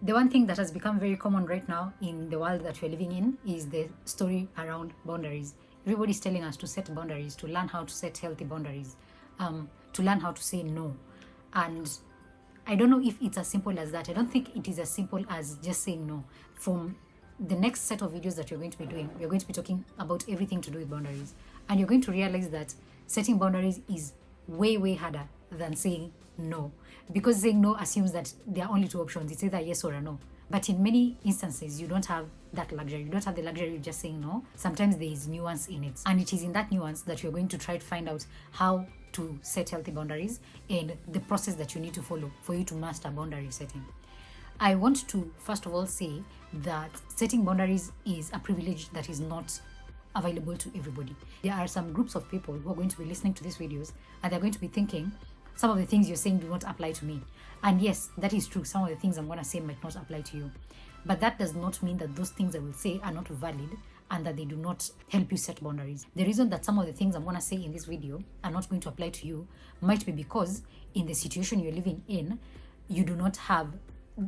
The one thing that has become very common right now in the world that we're living in is the story around boundaries. Everybody's telling us to set boundaries, to learn how to set healthy boundaries, to learn how to say no. And I don't know if it's as simple as that. I don't think it is as simple as just saying no. From the next set of videos that you're going to be doing, we're going to be talking about everything to do with boundaries. And you're going to realize that setting boundaries is way, way harder than saying no. Because saying no assumes that there are only two options. It's either yes or a no. But in many instances, you don't have that luxury. You don't have the luxury of just saying no. Sometimes there is nuance in it. And it is in that nuance that you're going to try to find out how to set healthy boundaries and the process that you need to follow for you to master boundary setting. I want to first of all say that setting boundaries is a privilege that is not available to everybody. There are some groups of people who are going to be listening to these videos and they're going to be thinking, some of the things you're saying do not apply to me. And yes, that is true. Some of the things I'm going to say might not apply to you. But that does not mean that those things I will say are not valid and that they do not help you set boundaries. The reason that some of the things I'm going to say in this video are not going to apply to you might be because in the situation you're living in, you do not have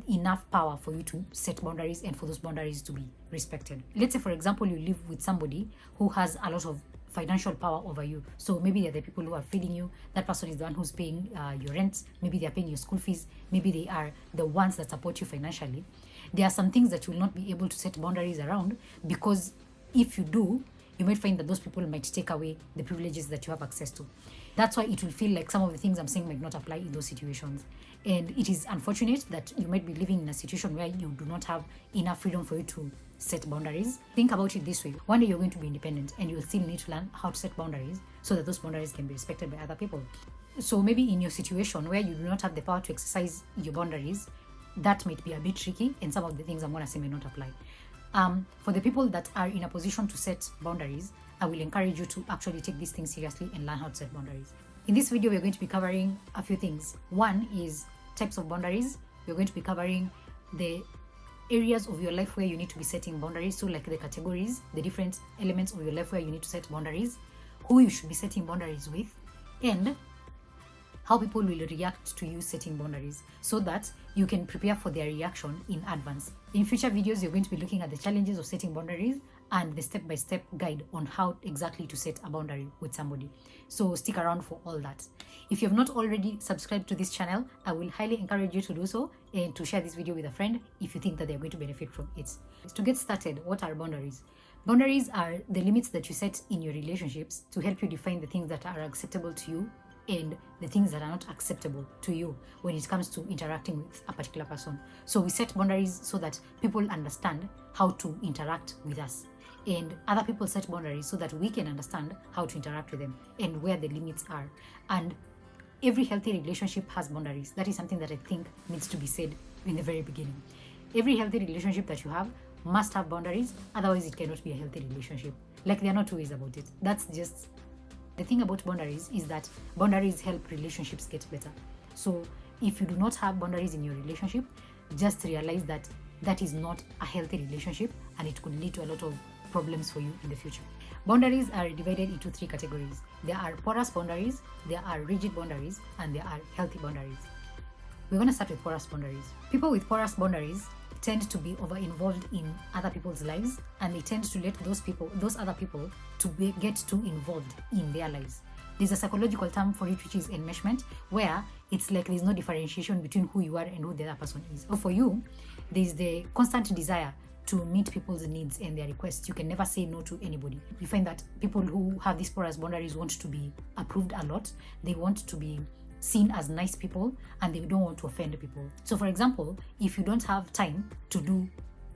enough power for you to set boundaries and for those boundaries to be respected. Let's say, for example, you live with somebody who has a lot of financial power over you. So maybe they're the people who are feeding you. That person is the one who's paying your rent. Maybe they're paying your school fees. Maybe they are the ones that support you financially. There are some things that you will not be able to set boundaries around because if you do, you might find that those people might take away the privileges that you have access to. That's why it will feel like some of the things I'm saying might not apply in those situations. And it is unfortunate that you might be living in a situation where you do not have enough freedom for you to set boundaries. Think about it this way. One day you're going to be independent and you'll still need to learn how to set boundaries so that those boundaries can be respected by other people. So maybe in your situation where you do not have the power to exercise your boundaries, that might be a bit tricky and some of the things I'm going to say may not apply. For the people that are in a position to set boundaries, I will encourage you to actually take these things seriously and learn how to set boundaries. In this video, we're going to be covering a few things. One is types of boundaries. We're going to be covering the areas of your life where you need to be setting boundaries. So like the categories, the different elements of your life where you need to set boundaries, who you should be setting boundaries with, and how people will react to you setting boundaries so that you can prepare for their reaction in advance. In future videos, you're going to be looking at the challenges of setting boundaries and the step-by-step guide on how exactly to set a boundary with somebody. So stick around for all that. If you have not already subscribed to this channel, I will highly encourage you to do so and to share this video with a friend if you think that they're going to benefit from it. To get started, what are boundaries? Boundaries are the limits that you set in your relationships to help you define the things that are acceptable to you and the things that are not acceptable to you when it comes to interacting with a particular person. So we set boundaries so that people understand how to interact with us, and other people set boundaries so that we can understand how to interact with them and where the limits are. And every healthy relationship has boundaries. That is something that I think needs to be said in the very beginning. Every healthy relationship that you have must have boundaries, otherwise it cannot be a healthy relationship. Like, there are no two ways about it. That's just the thing about boundaries, is that boundaries help relationships get better. So if you do not have boundaries in your relationship, just realize that that is not a healthy relationship and it could lead to a lot of problems for you in the future. Boundaries are divided into three categories. There are porous boundaries, there are rigid boundaries, and there are healthy boundaries. We're going to start with porous boundaries. People with porous boundaries tend to be over-involved in other people's lives, and they tend to let those other people get too involved in their lives. There's a psychological term for it, which is enmeshment, where it's like there's no differentiation between who you are and who the other person is. So for you, there's the constant desire to meet people's needs and their requests. You can never say no to anybody. You find that people who have these porous boundaries want to be approved a lot. They want to be seen as nice people and they don't want to offend people. So for example, if you don't have time to do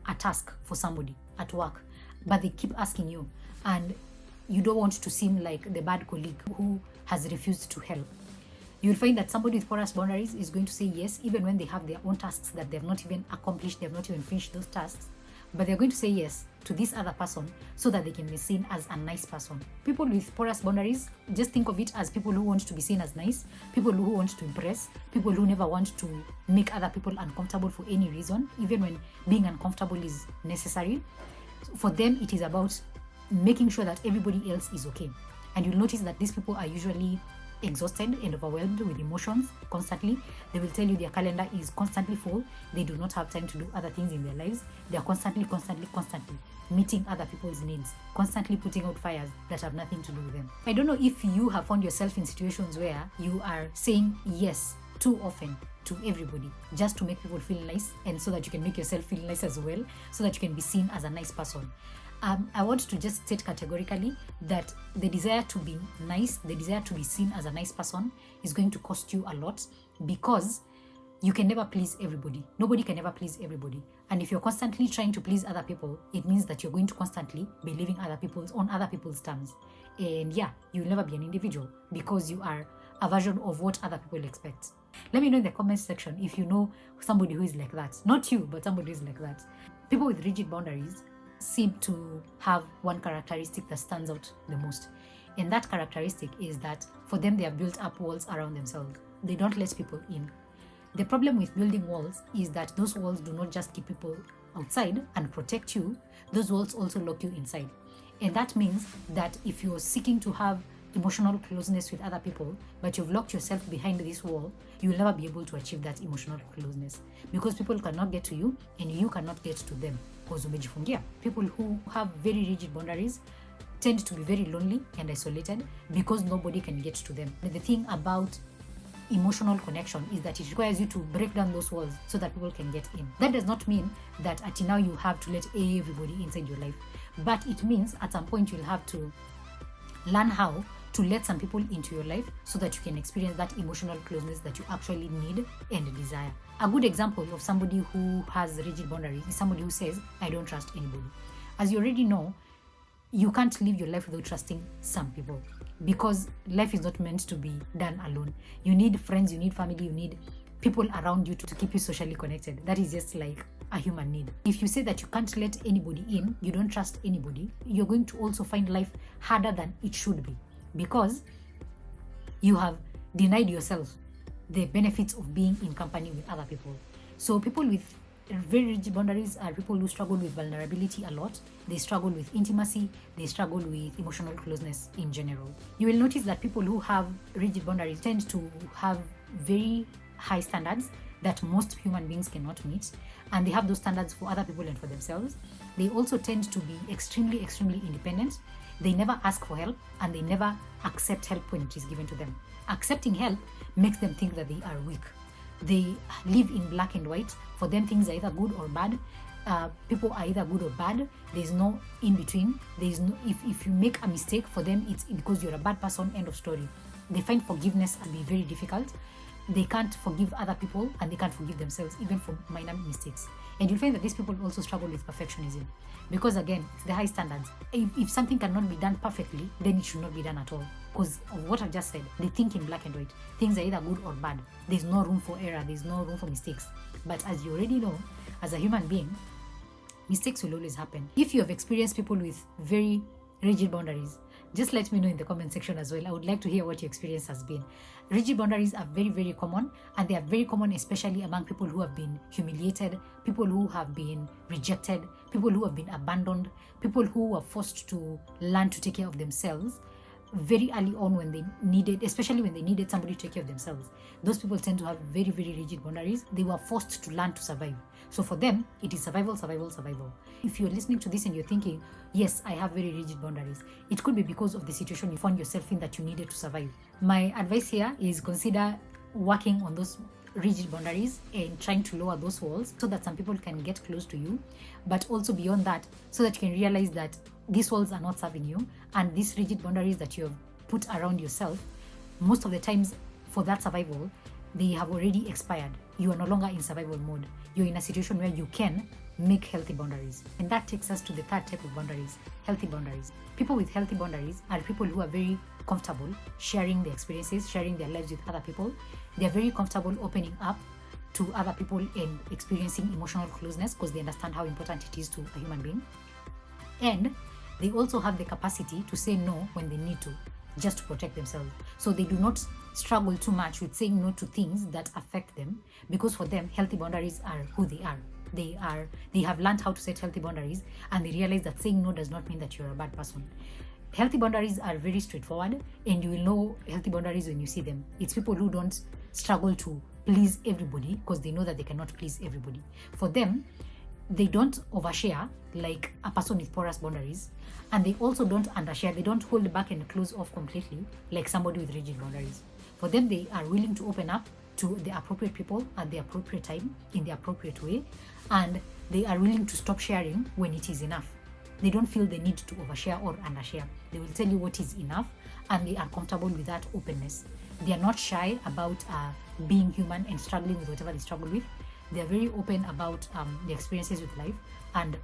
a task for somebody at work, but they keep asking you and you don't want to seem like the bad colleague who has refused to help, you'll find that somebody with porous boundaries is going to say yes even when they have their own tasks that they've not even accomplished, they've not even finished those tasks, but they're going to say yes to this other person so that they can be seen as a nice person. People with porous boundaries, just think of it as people who want to be seen as nice, people who want to impress, people who never want to make other people uncomfortable for any reason, even when being uncomfortable is necessary. For them, it is about making sure that everybody else is okay. And you'll notice that these people are usually exhausted and overwhelmed with emotions constantly. They will tell you their calendar is constantly full. They do not have time to do other things in their lives. They are constantly meeting other people's needs, constantly putting out fires that have nothing to do with them. I don't know if you have found yourself in situations where you are saying yes too often to everybody just to make people feel nice, and so that you can make yourself feel nice as well, so that you can be seen as a nice person. I want to just state categorically that the desire to be nice, the desire to be seen as a nice person is going to cost you a lot, because you can never please everybody. Nobody can ever please everybody. And if you're constantly trying to please other people, it means that you're going to constantly be living on other people's terms. And yeah, you'll never be an individual, because you are a version of what other people expect. Let me know in the comments section if you know somebody who is like that. Not you, but somebody who is like that. People with rigid boundaries seem to have one characteristic that stands out the most. And that characteristic is that for them, they have built up walls around themselves. They don't let people in. The problem with building walls is that those walls do not just keep people outside and protect you, those walls also lock you inside. And that means that if you're seeking to have emotional closeness with other people, but you've locked yourself behind this wall, you will never be able to achieve that emotional closeness, because people cannot get to you and you cannot get to them, because umejifungia. People who have very rigid boundaries tend to be very lonely and isolated because nobody can get to them. The thing about emotional connection is that it requires you to break down those walls so that people can get in. That does not mean that until now you have to let everybody inside your life, but it means at some point you'll have to learn how to let some people into your life so that you can experience that emotional closeness that you actually need and desire. A good example of somebody who has rigid boundaries is somebody who says, I don't trust anybody. As you already know, you can't live your life without trusting some people, because life is not meant to be done alone. You need friends, you need family, you need people around you to keep you socially connected. That is just like a human need. If you say that you can't let anybody in, you don't trust anybody, you're going to also find life harder than it should be, because you have denied yourself the benefits of being in company with other people. So people with very rigid boundaries are people who struggle with vulnerability a lot. They struggle with intimacy. They struggle with emotional closeness in general. You will notice that people who have rigid boundaries tend to have very high standards that most human beings cannot meet, and they have those standards for other people and for themselves. They also tend to be extremely independent. They never ask for help, and they never accept help when it is given to them. Accepting help makes them think that they are weak. They live in black and white. For them, things are either good or bad. People are either good or bad. There's no in between. There's no, if you make a mistake, for them it's because you're a bad person, end of story. They find forgiveness to be very difficult. They can't forgive other people, and they can't forgive themselves even for minor mistakes. And you'll find that these people also struggle with perfectionism, because again, it's the high standards. If something cannot be done perfectly, then it should not be done at all, because of what I've just said. They think in black and white. Things are either good or bad. There's no room for error. There's no room for mistakes. But as you already know, as a human being, mistakes will always happen. If you have experienced people with very rigid boundaries, just let me know in the comment section as well. I would like to hear what your experience has been. Rigid boundaries are very common, and they are very common especially among people who have been humiliated, people who have been rejected, people who have been abandoned, people who were forced to learn to take care of themselves very early on when they needed, especially when they needed somebody to take care of themselves. Those people tend to have very rigid boundaries. They were forced to learn to survive. So for them, it is survival. If you're listening to this and you're thinking, yes, I have very rigid boundaries, it could be because of the situation you found yourself in that you needed to survive. My advice here is consider working on those rigid boundaries and trying to lower those walls so that some people can get close to you, but also beyond that, so that you can realize that these walls are not serving you, and these rigid boundaries that you have put around yourself, most of the times for that survival, they have already expired. You are no longer in survival mode. You're in a situation where you can make healthy boundaries. And that takes us to the third type of boundaries, healthy boundaries. People with healthy boundaries are people who are very comfortable sharing their experiences, sharing their lives with other people. They're very comfortable opening up to other people and experiencing emotional closeness, because they understand how important it is to a human being. And they also have the capacity to say no when they need to, just to protect themselves. So they do not struggle too much with saying no to things that affect them, because for them, healthy boundaries are who they are. They have learned how to set healthy boundaries, and they realize that saying no does not mean that you're a bad person. Healthy boundaries are very straightforward, and you will know healthy boundaries when you see them. It's people who don't struggle to please everybody because they know that they cannot please everybody. For them, they don't overshare like a person with porous boundaries, and they also don't undershare. They don't hold back and close off completely like somebody with rigid boundaries. For them, they are willing to open up to the appropriate people at the appropriate time in the appropriate way, and they are willing to stop sharing when it is enough. They don't feel the need to overshare or undershare. They will tell you what is enough, and they are comfortable with that openness. They are not shy about being human and struggling with whatever they struggle with. They are very open about the experiences with life, and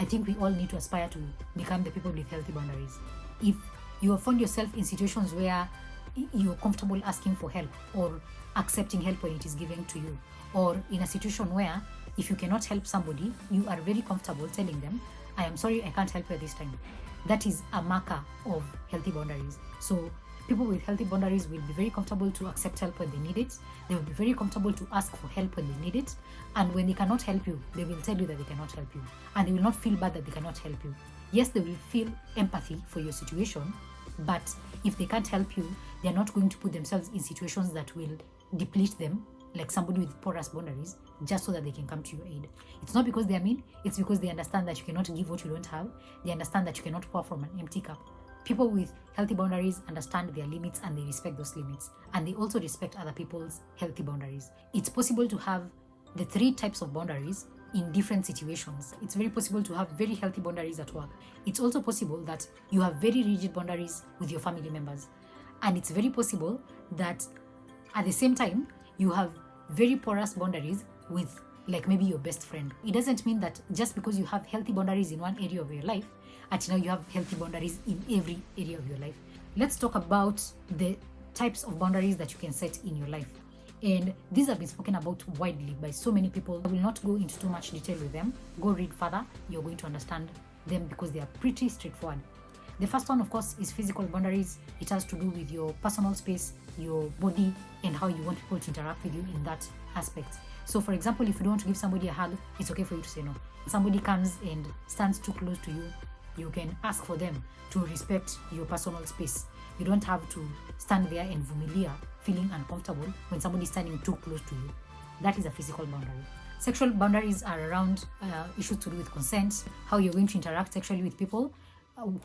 I think we all need to aspire to become the people with healthy boundaries. If you have found yourself in situations where you're comfortable asking for help or accepting help when it is given to you, or in a situation where if you cannot help somebody, you are very comfortable telling them, I am sorry, I can't help you at this time. That is a marker of healthy boundaries. So people with healthy boundaries will be very comfortable to accept help when they need it. They will be very comfortable to ask for help when they need it. And when they cannot help you, they will tell you that they cannot help you. And they will not feel bad that they cannot help you. Yes, they will feel empathy for your situation, but if they can't help you, they are not going to put themselves in situations that will deplete them, like somebody with porous boundaries, just so that they can come to your aid. It's not because they are mean, it's because they understand that you cannot give what you don't have. They understand that you cannot pour from an empty cup. People with healthy boundaries understand their limits and they respect those limits. And they also respect other people's healthy boundaries. It's possible to have the 3 types of boundaries in different situations. It's very possible to have very healthy boundaries at work. It's also possible that you have very rigid boundaries with your family members. And it's very possible that at the same time, you have very porous boundaries with like maybe your best friend. It doesn't mean that just because you have healthy boundaries in one area of your life, you have healthy boundaries in every area of your life. Let's talk about the types of boundaries that you can set in your life. And these have been spoken about widely by so many people. I will not go into too much detail with them. Go read further. You're going to understand them because they are pretty straightforward. The first one, of course, is physical boundaries. It has to do with your personal space, your body, and how you want people to interact with you in that aspect. So, for example, if you don't want to give somebody a hug, it's okay for you to say no. If somebody comes and stands too close to you, you can ask for them to respect your personal space. You don't have to stand there and vumilia, feeling uncomfortable when somebody is standing too close to you. That is a physical boundary. Sexual boundaries are around issues to do with consent, how you're going to interact sexually with people,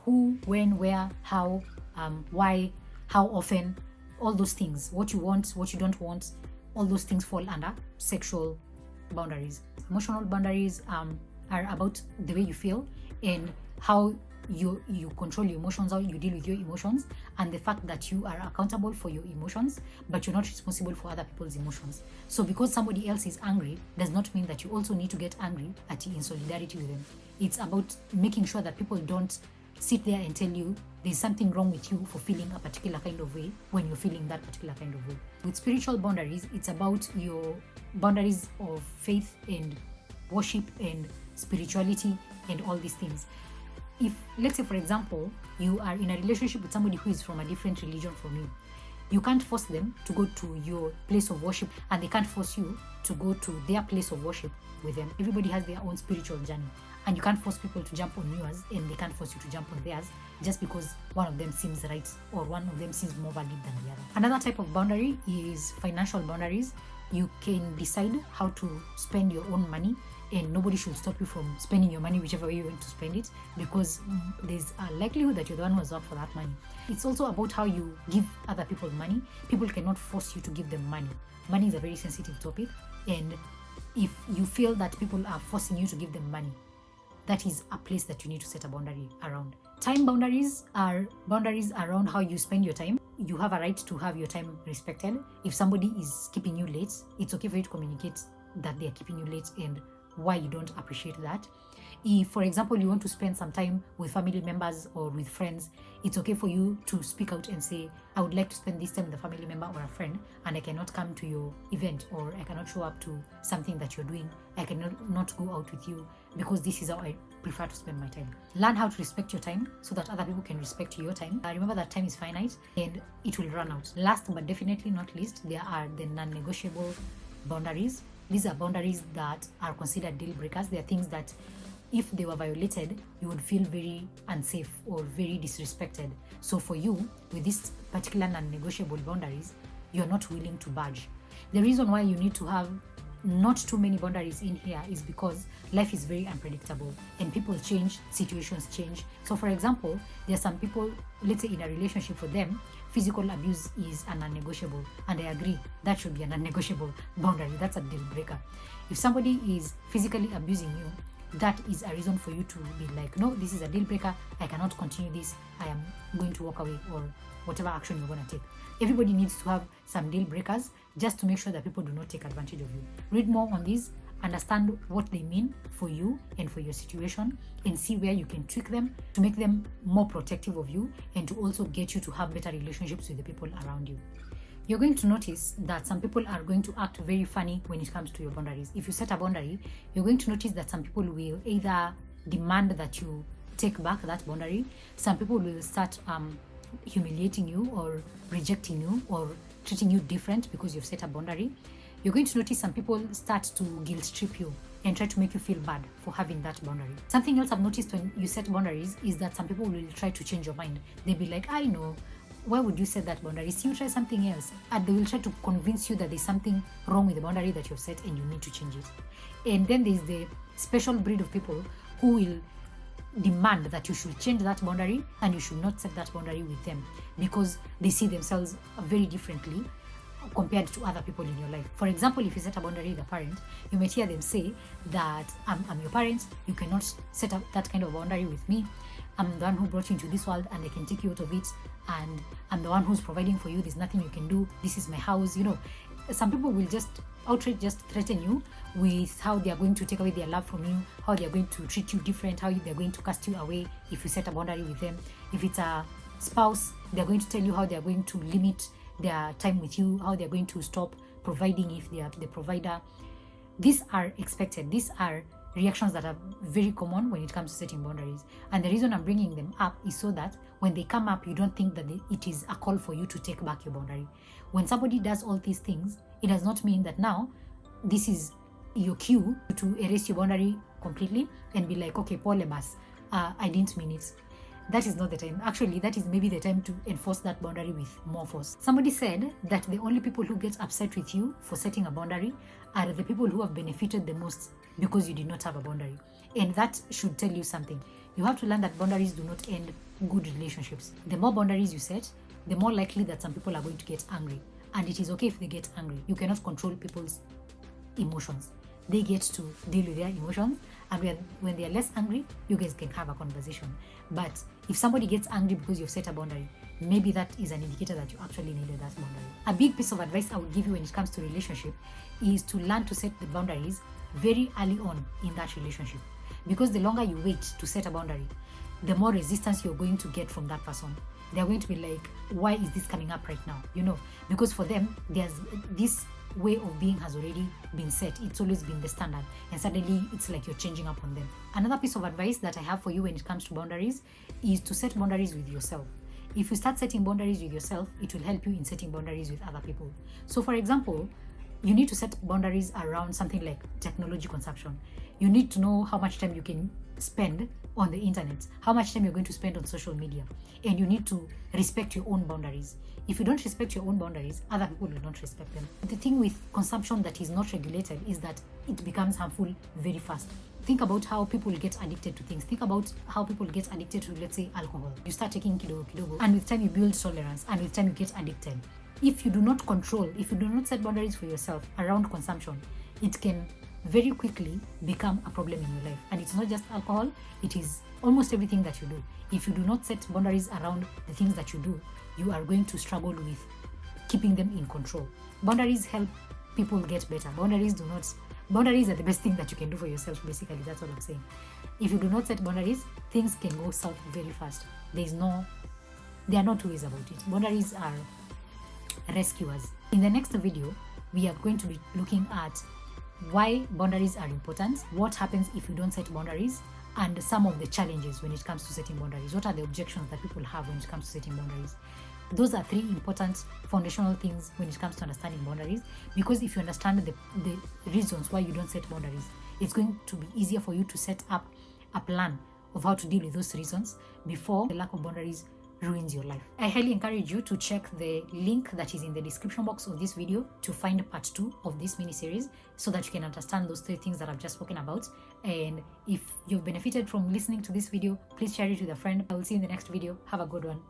who, when, where, how, why, how often, all those things. What you want, what you don't want, all those things fall under sexual boundaries. Emotional boundaries are about the way you feel and how you control your emotions, how you deal with your emotions, and the fact that you are accountable for your emotions, but you're not responsible for other people's emotions. So because somebody else is angry does not mean that you also need to get angry in solidarity with them. It's about making sure that people don't sit there and tell you there's something wrong with you for feeling a particular kind of way when you're feeling that particular kind of way. With spiritual boundaries, it's about your boundaries of faith and worship and spirituality and all these things. If, let's say, for example, you are in a relationship with somebody who is from a different religion from you, you can't force them to go to your place of worship, and they can't force you to go to their place of worship with them. Everybody has their own spiritual journey, and you can't force people to jump on yours, and they can't force you to jump on theirs just because one of them seems right or one of them seems more valid than the other. Another type of boundary is financial boundaries. You can decide how to spend your own money, and nobody should stop you from spending your money whichever way you want to spend it, because there's a likelihood that you're the one who's up for that money. It's also about how you give other people money. People cannot force you to give them money. Money is a very sensitive topic, and if you feel that people are forcing you to give them money, that is a place that you need to set a boundary around. Time boundaries are boundaries around how you spend your time. You have a right to have your time respected. If somebody is keeping you late, it's okay for you to communicate that they are keeping you late and why you don't appreciate that. If, for example, you want to spend some time with family members or with friends, it's okay for you to speak out and say, I would like to spend this time with a family member or a friend, and I cannot come to your event, or I cannot show up to something that you're doing. I cannot not go out with you because this is how I prefer to spend my time. Learn how to respect your time so that other people can respect your time. Remember that time is finite and it will run out. Last but definitely not least, there are the non-negotiable boundaries. These are boundaries that are considered deal breakers. They are things that if they were violated, you would feel very unsafe or very disrespected. So for you, with this particular non-negotiable boundaries, you're not willing to budge. The reason why you need to have not too many boundaries in here is because life is very unpredictable and people change, situations change. So for example, there are some people, let's say in a relationship, for them physical abuse is a non-negotiable, and I agree that should be a non-negotiable boundary. That's a deal breaker. If somebody is physically abusing you, that is a reason for you to be like, no, this is a deal breaker, I cannot continue this, I am going to walk away, or whatever action you're going to take. Everybody needs to have some deal breakers just to make sure that people do not take advantage of you. Read more on these, understand what they mean for you and for your situation, and see where you can tweak them to make them more protective of you and to also get you to have better relationships with the people around you. You're going to notice that some people are going to act very funny when it comes to your boundaries. If you set a boundary, you're going to notice that some people will either demand that you take back that boundary. Some people will start humiliating you or rejecting you or treating you different because you've set a boundary. You're going to notice some people start to guilt trip you and try to make you feel bad for having that boundary. Something else I've noticed when you set boundaries is that some people will try to change your mind. They'll be like, I know, why would you set that boundary? See, you try something else. And they will try to convince you that there's something wrong with the boundary that you've set and you need to change it. And then there's the special breed of people who will demand that you should change that boundary and you should not set that boundary with them because they see themselves very differently compared to other people in your life. For example, if you set a boundary with a parent, you might hear them say that I'm your parent, you cannot set up that kind of boundary with me. I'm the one who brought you into this world and I can take you out of it, and I'm the one who's providing for you, there's nothing you can do, this is my house. You know, some people will just outright just threaten you with how they are going to take away their love from you, how they are going to treat you different, how they're going to cast you away if you set a boundary with them. If it's a spouse, they're going to tell you how they're going to limit their time with you, how they're going to stop providing if they are the provider. These are expected. These are reactions that are very common when it comes to setting boundaries. And the reason I'm bringing them up is so that when they come up, you don't think that it is a call for you to take back your boundary. When somebody does all these things, it does not mean that now this is your cue to erase your boundary completely and be like, okay, Paul Lebas, I didn't mean it. That is not the time. Actually, that is maybe the time to enforce that boundary with more force. Somebody said that the only people who get upset with you for setting a boundary are the people who have benefited the most because you did not have a boundary. And that should tell you something. You have to learn that boundaries do not end good relationships. The more boundaries you set, the more likely that some people are going to get angry. And it is okay if they get angry. You cannot control people's emotions. They get to deal with their emotions, and when they are less angry, you guys can have a conversation. But if somebody gets angry because you've set a boundary, maybe that is an indicator that you actually needed that boundary. A big piece of advice I would give you when it comes to relationship is to learn to set the boundaries very early on in that relationship. Because the longer you wait to set a boundary, the more resistance you're going to get from that person. They're going to be like, why is this coming up right now? You know, because for them, there's this way of being has already been set. It's always been the standard, and suddenly it's like you're changing up on them. Another piece of advice that I have for you when it comes to boundaries is to set boundaries with yourself. If you start setting boundaries with yourself, it will help you in setting boundaries with other people. So for example, you need to set boundaries around something like technology consumption. You need to know how much time you can spend on the internet, how much time you're going to spend on social media, and you need to respect your own boundaries. If you don't respect your own boundaries, other people will not respect them. The thing with consumption that is not regulated is that it becomes harmful very fast. Think about how people get addicted to things. Think about how people get addicted to, let's say, alcohol. You start taking kidogo, and with time you build tolerance, and with time you get addicted. If you do not control, if you do not set boundaries for yourself around consumption, it can very quickly become a problem in your life. And it's not just alcohol, it is almost everything that you do. If you do not set boundaries around the things that you do, you are going to struggle with keeping them in control. Boundaries help people get better. Boundaries are the best thing that you can do for yourself, basically. That's what I'm saying. If you do not set boundaries, things can go south very fast. There are no two ways about it. Boundaries are rescuers. In the next video, we are going to be looking at why boundaries are important, what happens if you don't set boundaries, and some of the challenges when it comes to setting boundaries. What are the objections that people have when it comes to setting boundaries? Those are three important foundational things when it comes to understanding boundaries, because if you understand the reasons why you don't set boundaries, it's going to be easier for you to set up a plan of how to deal with those reasons before the lack of boundaries ruins your life. I highly encourage you to check the link that is in the description box of this video to find part 2 of this mini series, so that you can understand those 3 things that I've just spoken about. And if you've benefited from listening to this video, please share it with a friend. I will see you in the next video. Have a good one.